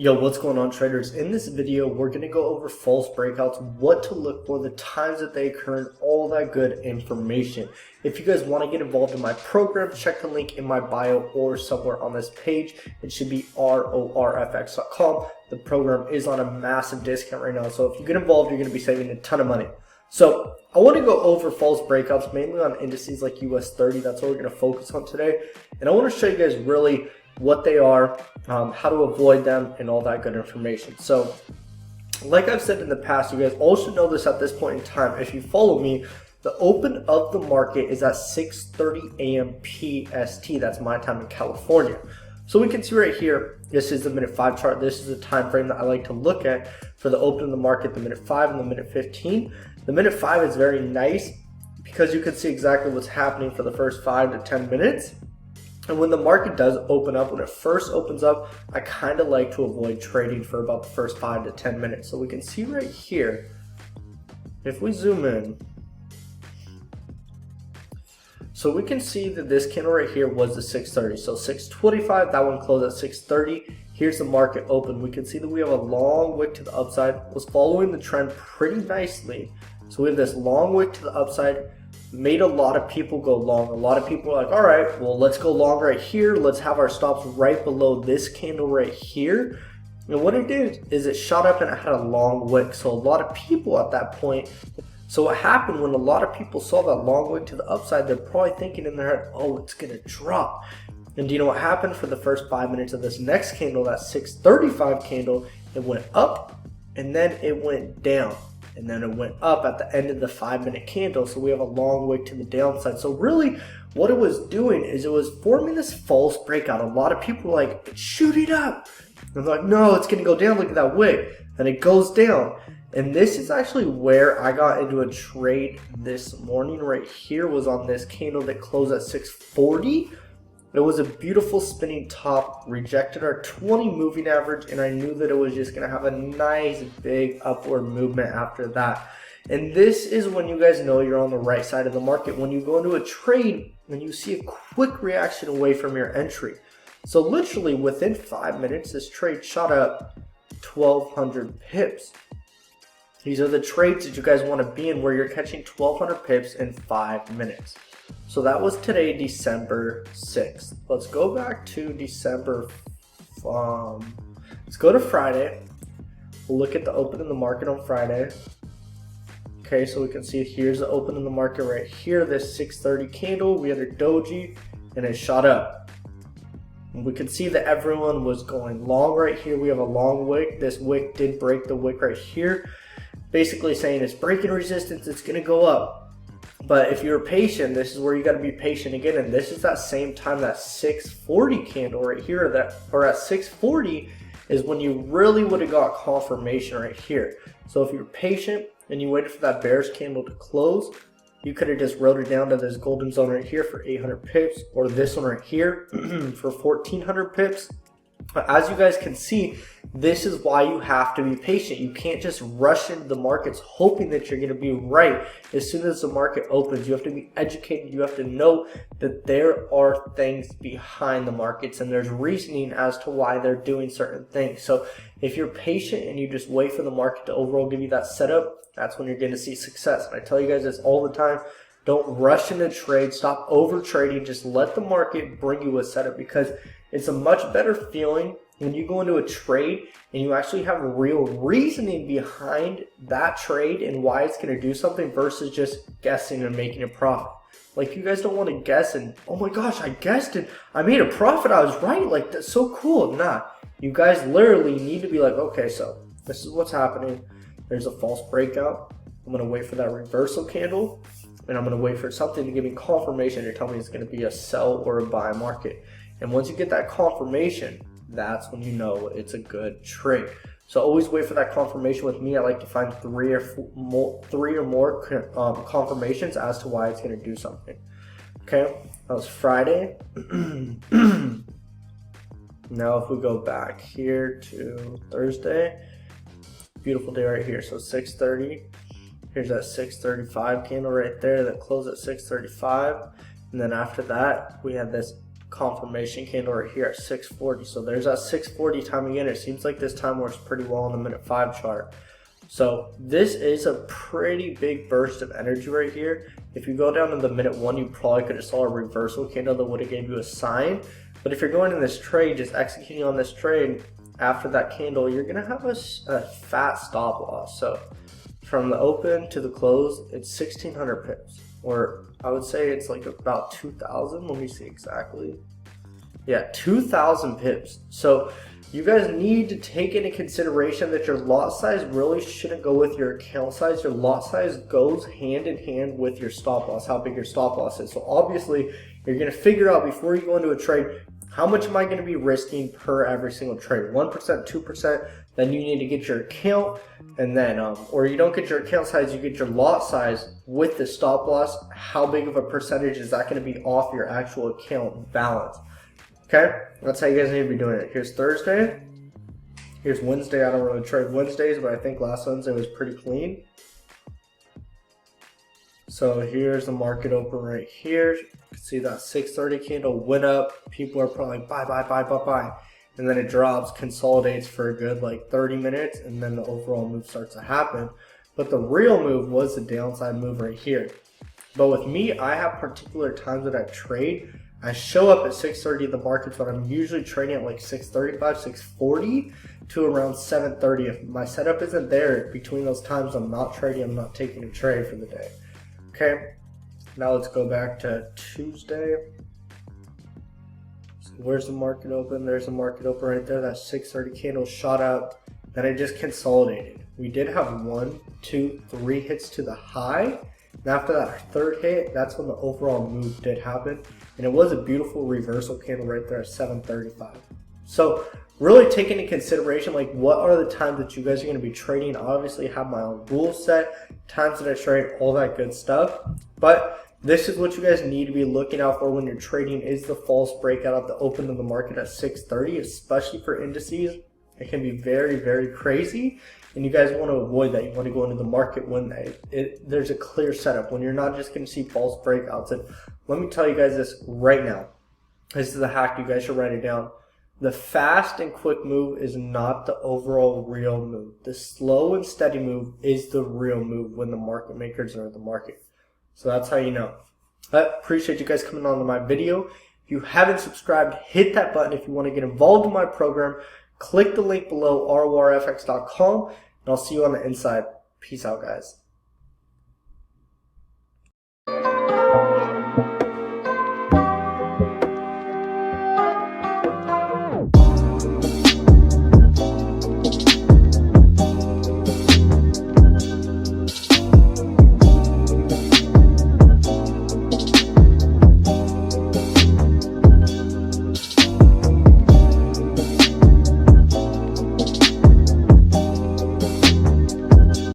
Yo, what's going on, traders? In this video, we're going to go over false breakouts, what to look for, the times that they occur, and all that good information. If you guys want to get involved in my program, check the link in my bio or somewhere on this page. It should be rorfx.com. The program is on a massive discount right now, so if you get involved, you're going to be saving a ton of money. So I want to go over false breakouts, mainly on indices like US30. That's what we're going to focus on today. And I want to show you guys really what they are, how to avoid them, and all that good information. So like I've said in the past, you guys all should know this at this point in time. If you follow me, the open of the market is at 6:30 a.m. PST. That's my time in California. So we can see right here, this is the minute 5 chart. This is the time frame that I like to look at for the open of the market, the minute 5 and the minute 15. The minute 5 is very nice because you can see exactly what's happening for the first 5 to 10 minutes. And when the market does open up, when it first opens up, I kind of like to avoid trading for about the first 5 to 10 minutes. So we can see right here, if we zoom in, so we can see that this candle right here was the 6:30. So 6:25, that one closed at 6:30. Here's the market open. We can see that we have a long wick to the upside, was following the trend pretty nicely. So we have this long wick to the upside, made a lot of people go long. A lot of people are like, all right, well, let's go long right here. Let's have our stops right below this candle right here. And what it did is it shot up and it had a long wick. So a lot of people at that point, so what happened when a lot of people saw that long wick to the upside, they're probably thinking in their head, oh, it's gonna drop. And do you know what happened for the first 5 minutes of this next candle, that 6:35 candle? It went up and then it went down. And then it went up at the end of the 5-minute candle. So we have a long wick to the downside. So really what it was doing is it was forming this false breakout. A lot of people were like, it's shooting up. And they're like, no, it's gonna go down, look at that wick. And it goes down. And this is actually where I got into a trade this morning. Right here was on this candle that closed at 640. It was a beautiful spinning top, rejected our 20 moving average, and I knew that it was just going to have a nice big upward movement after that. And this is when you guys know you're on the right side of the market, when you go into a trade and you see a quick reaction away from your entry. So literally within 5 minutes, this trade shot up 1,200 pips. These are the trades that you guys want to be in, where you're catching 1,200 pips in 5 minutes. So that was today, December 6th. Let's go back to December, let's go to Friday. We'll look at the open in the market on Friday. Okay, so we can see here's the open in the market right here, this 6:30 candle. We had a doji and it shot up. And we can see that everyone was going long right here. We have a long wick. This wick did break the wick right here, basically saying it's breaking resistance, it's gonna go up. But if you're patient, this is where you got to be patient again. And this is that same time, that 640 candle right here, or at 640 is when you really would have got confirmation right here. So if you're patient and you waited for that bearish candle to close, you could have just wrote it down to this golden zone right here for 800 pips, or this one right here for 1,400 pips. But as you guys can see, this is why you have to be patient. You can't just rush into the markets hoping that you're going to be right as soon as the market opens. You have to be educated. You have to know that there are things behind the markets and there's reasoning as to why they're doing certain things. So if you're patient and you just wait for the market to overall give you that setup, that's when you're going to see success. And I tell you guys this all the time. Don't rush into trade. Stop over trading. Just let the market bring you a setup, because it's a much better feeling when you go into a trade and you actually have real reasoning behind that trade and why it's going to do something, versus just guessing and making a profit. Like, you guys don't want to guess and, oh my gosh, I guessed it, I made a profit, I was right, like, that's so cool. Nah, you guys literally need to be like, okay, so this is what's happening. There's a false breakout. I'm going to wait for that reversal candle, and I'm going to wait for something to give me confirmation to tell me it's going to be a sell or a buy market. And once you get that confirmation, that's when you know it's a good trade. So always wait for that confirmation. With me, I like to find three or more confirmations as to why it's going to do something. Okay, that was Friday. Now if we go back here to Thursday, beautiful day right here. So 6:30. Here's that 6:35 candle right there that closed at 6:35. And then after that, we had this confirmation candle right here at 640. So there's that 640 time again. It seems like this time works pretty well on the minute 5 chart. So this is a pretty big burst of energy right here. If you go down to the minute 1, you probably could have saw a reversal candle that would have gave you a sign. But if you're going in this trade, just executing on this trade after that candle, you're gonna have a fat stop loss. So from the open to the close, it's 1600 pips, or I would say it's like about 2000. Let me see exactly. Yeah, 2000 pips. So you guys need to take into consideration that your lot size really shouldn't go with your account size. Your lot size goes hand in hand with your stop loss, how big your stop loss is. So obviously, you're going to figure out before you go into a trade, how much am I going to be risking per every single trade? 1%, 2%, then you need to get your account, and then, or you don't get your account size, you get your lot size with the stop loss. How big of a percentage is that going to be off your actual account balance? Okay, that's how you guys need to be doing it. Here's Thursday. Here's Wednesday. I don't really trade Wednesdays, but I think last Wednesday was pretty clean. So here's the market open right here. You can see that 630 candle went up. People are probably like, buy, buy, buy, buy, buy. And then it drops, consolidates for a good like 30 minutes, and then the overall move starts to happen. But the real move was the downside move right here. But with me, I have particular times that I trade. I show up at 6:30 in the markets, but I'm usually trading at like 6:35, 6:40 to around 7:30. If my setup isn't there between those times, I'm not trading. I'm not taking a trade for the day. Okay, now let's go back to Tuesday. So where's the market open? There's the market open right there. That 6:30 candle shot up, then it just consolidated. We did have 1, 2, 3 hits to the high. And after that third hit, that's when the overall move did happen. And it was a beautiful reversal candle right there at 7:35. So really take into consideration, like, what are the times that you guys are going to be trading. I obviously have my own rules set, times that I trade, all that good stuff. But this is what you guys need to be looking out for when you're trading, is the false breakout of the open of the market at 6:30, especially for indices. It can be very, very crazy, and you guys want to avoid that. You want to go into the market when there's a clear setup, when you're not just going to see false breakouts. And let me tell you guys this right now. This is a hack. You guys should write it down. The fast and quick move is not the overall real move. The slow and steady move is the real move when the market makers are in the market. So that's how you know. I appreciate you guys coming on to my video. If you haven't subscribed, hit that button. If you want to get involved in my program, click the link below, rorfx.com, and I'll see you on the inside. Peace out, guys.